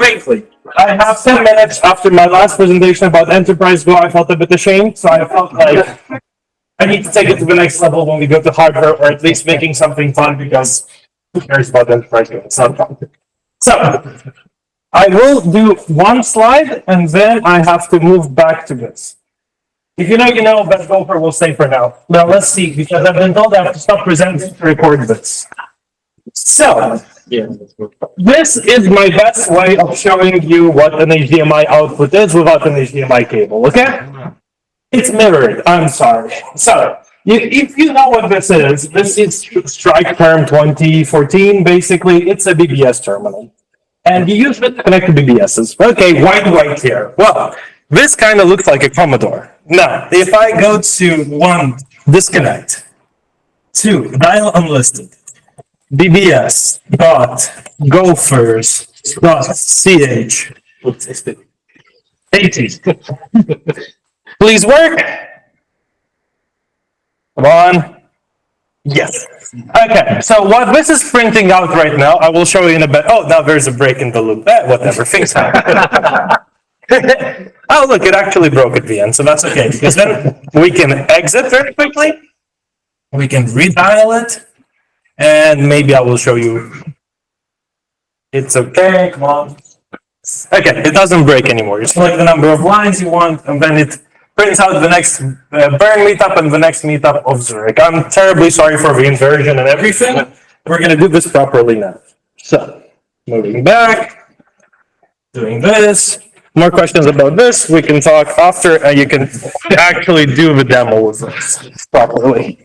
briefly, I have 10 minutes after my last presentation about Enterprise Go. I felt a bit ashamed, so I felt like I need to take it to the next level when we go to hardware, or at least making something fun, because who cares about Enterprise Go? It's not fun. So, I will do one slide, and then I have to move back to this. If you know, you know, but Gopher will stay for now. Now, let's see, because I've been told I have to stop presenting to record this. So, this is my best way of showing you what an HDMI output is without an HDMI cable, okay? It's mirrored, I'm sorry. So, if you know what this is Strike Term 2014, basically, it's a BBS terminal. And you use it to connect to BBSs. Okay, white here. Well, this kind of looks like a Commodore. Now, if I go to 1, disconnect, 2, dial unlisted, BBS dot gophers dot ch 80. Please work. Come on. Yes. Okay, so what this is printing out right now, I will show you in a bit. Oh, now there's a break in the loop. Whatever, things happen. Oh, look, it actually broke at the end, so that's okay. Because then we can exit very quickly. We can redial it. And maybe I will show you. It's okay, come on. Okay, it doesn't break anymore. You select the number of lines you want, and then it prints out the next Bern meetup and the next meetup of Zurich. I'm terribly sorry for the inversion and everything. We're going to do this properly now. So, moving back, doing this. More questions about this, we can talk after, and you can actually do the demo with this properly.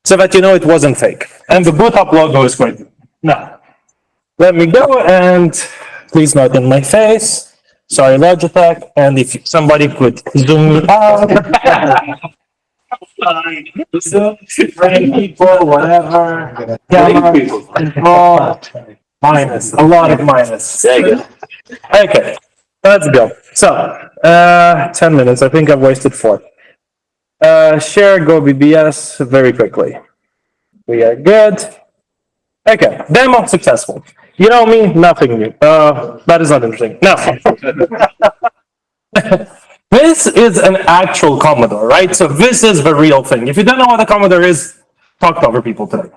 So that you know it wasn't fake. And the boot up logo is quite good. Now, let me go, and please not in my face. Sorry, Logitech. And if somebody could zoom me out. Bring people, whatever. Camera, control. Minus. A lot of minus. Okay, let's go. So, 10 minutes. I think I've wasted 4. Share Go BBS very quickly. We are good. Okay, demo successful. You know me, nothing new. That is not interesting. Now, this is an actual Commodore, right? So this is the real thing. If you don't know what a Commodore is, talk to other people today.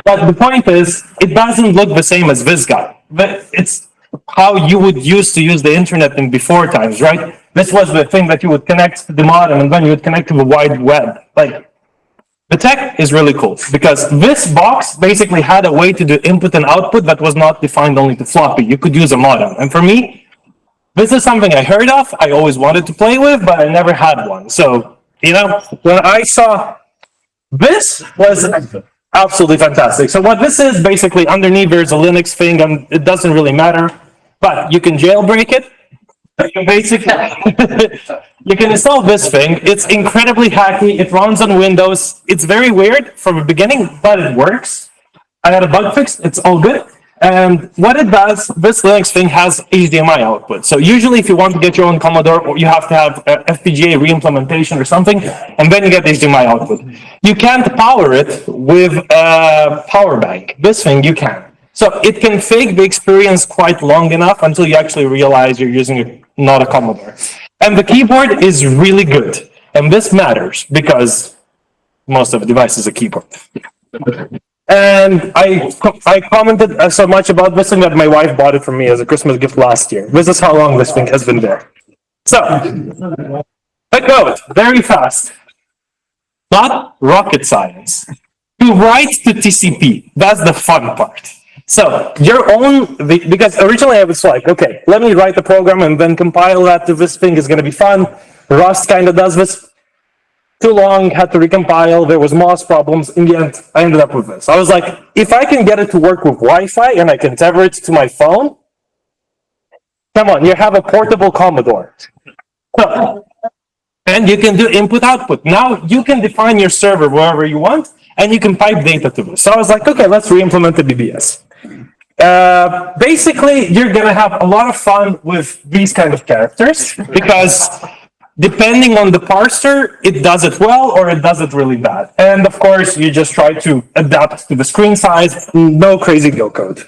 But the point is, it doesn't look the same as this guy. But it's how you would use the internet in before times, right? This was the thing that you would connect to the modem, and then you would connect to the wide web. Like, the tech is really cool, because this box basically had a way to do input and output that was not defined only to floppy. You could use a modem. And for me, this is something I heard of, I always wanted to play with, but I never had one. So, you know, when I saw this, was absolutely fantastic. So what this is, basically, underneath there's a Linux thing, and it doesn't really matter, but you can jailbreak it. Basically, you can install this thing. It's incredibly hacky. It runs on Windows. It's very weird from the beginning, but it works. I had a bug fix. It's all good. And what it does, this Linux thing has HDMI output. So usually if you want to get your own Commodore, you have to have FPGA re-implementation or something, and then you get HDMI output. You can't power it with a power bank. This thing you can. So it can fake the experience quite long enough until you actually realize you're using not a Commodore. And the keyboard is really good. And this matters because most of the device is a keyboard. And I commented so much about this thing that my wife bought it for me as a Christmas gift last year. This is how long this thing has been there. So, the code, very fast. Not rocket science. To write to TCP, that's the fun part. So, your own, because originally I was like, okay, let me write the program and then compile that to this thing is going to be fun. Rust kind of does this. Too long, had to recompile, there was MOS problems. In the end, I ended up with this. I was like, if I can get it to work with Wi-Fi and I can tether it to my phone, come on, you have a portable Commodore. And you can do input-output. Now you can define your server wherever you want, and you can pipe data to this. So I was like, okay, let's re-implement the BBS. Basically, you're going to have a lot of fun with these kind of characters, because depending on the parser, it does it well or it does it really bad. And of course, you just try to adapt to the screen size. No crazy Go code.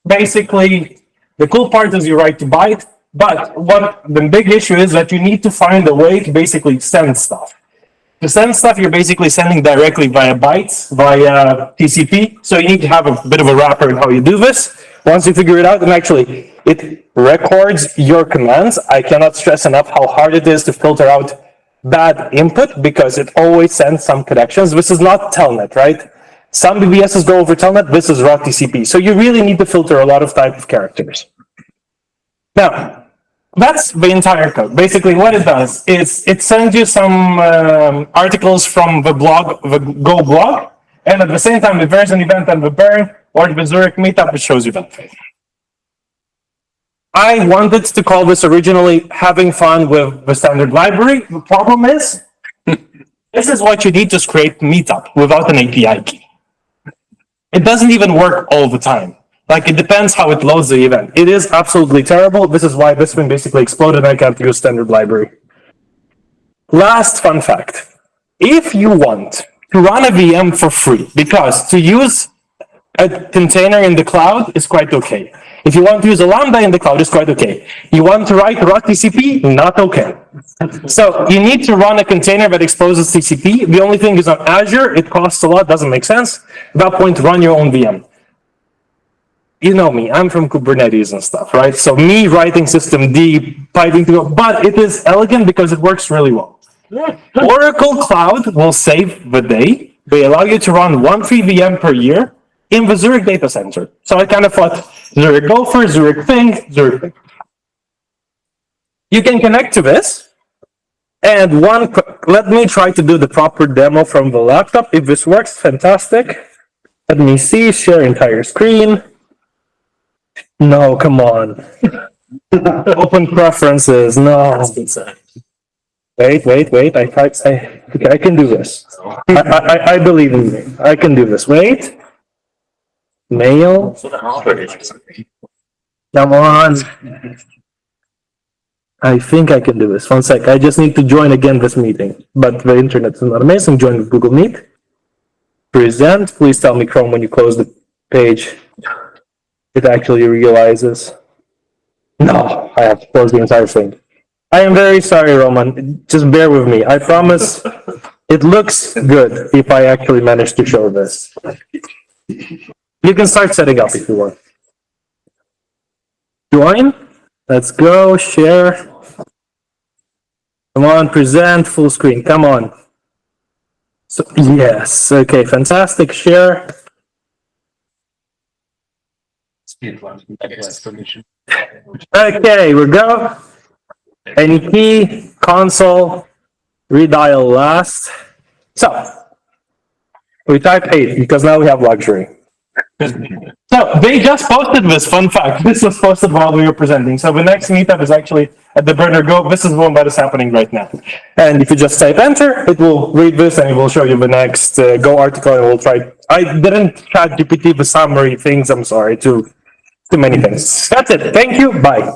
basically, the cool part is you write to byte, but what the big issue is that you need to find a way to basically send stuff. To send stuff, you're basically sending directly via bytes, via TCP. So you need to have a bit of a wrapper in how you do this. Once you figure it out, and actually it records your commands. I cannot stress enough how hard it is to filter out bad input because it always sends some connections. This is not telnet, right? Some BBSs go over telnet. This is raw TCP. So you really need to filter a lot of type of characters. Now, that's the entire code. Basically, what it does is it sends you some articles from the blog, the Go blog, and at the same time, if there's an event on the Bern or the Zurich meetup, it shows you that. I wanted to call this originally having fun with the standard library. The problem is, this is what you need to scrape Meetup without an API key. It doesn't even work all the time. Like, it depends how it loads the event. It is absolutely terrible. This is why this one basically exploded and I can't use standard library. Last fun fact. If you want to run a VM for free, because to use a container in the cloud is quite okay. If you want to use a Lambda in the cloud, it's quite okay. You want to write raw TCP? Not okay. So you need to run a container that exposes TCP. The only thing is on Azure, it costs a lot, doesn't make sense. At that point, run your own VM. You know me, I'm from Kubernetes and stuff, right? So me writing systemd, piping to go, but it is elegant because it works really well. Oracle Cloud will save the day. They allow you to run one free VM per year in the Zurich data center. So I kind of thought Zurich Gopher, Zurich Thing, Zurich Thing. You can connect to this. And let me try to do the proper demo from the laptop. If this works, fantastic. Let me see, share entire screen. No, come on. Open preferences, no. Wait. I can do this. I believe in me. I can do this. Wait. Mail. Come on. I think I can do this. One sec. I just need to join again this meeting. But the internet is not amazing. Join with Google Meet. Present. Please tell me, Chrome, when you close the page, it actually realizes. No, I have to close the entire thing. I am very sorry, Roman. Just bear with me. I promise it looks good if I actually manage to show this. You can start setting up if you want. Join. Let's go. Share. Come on, present full screen. Come on. So, yes. Okay, fantastic. Share. Okay, we go. Any key, console, redial last. So, we type 8 because now we have luxury. So, they just posted this, fun fact. This was posted while we were presenting. So, the next meetup is actually at the Burner Go. This is the one that is happening right now. And if you just type enter, it will read this and it will show you the next Go article and we'll try. I didn't chat GPT the summary things, I'm sorry, too many things. That's it. Thank you. Bye.